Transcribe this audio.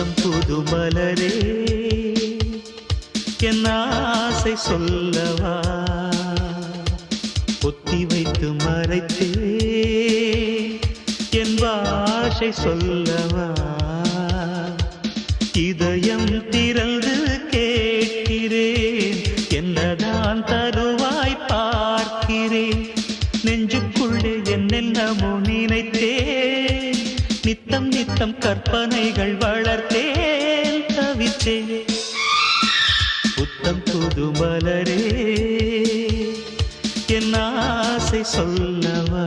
புத்தம் புது மலரே என் ஆசை சொல்லவா பொத்தி வைத்து மறைத்தே என் பாஷை சொல்லவா இதயம் திறந்து கேட்கிறேன் என்னதான் தருவாய் பார்க்கிறேன் நெஞ்சுக்குள்ளே என்னென்னமோ நினைத்தேன் நித்தம் நித்தம் கற்பனைகள் வளர்த்தேன் தவித்தேன் புத்தம் புது மலரே என் ஆசை சொல்லவா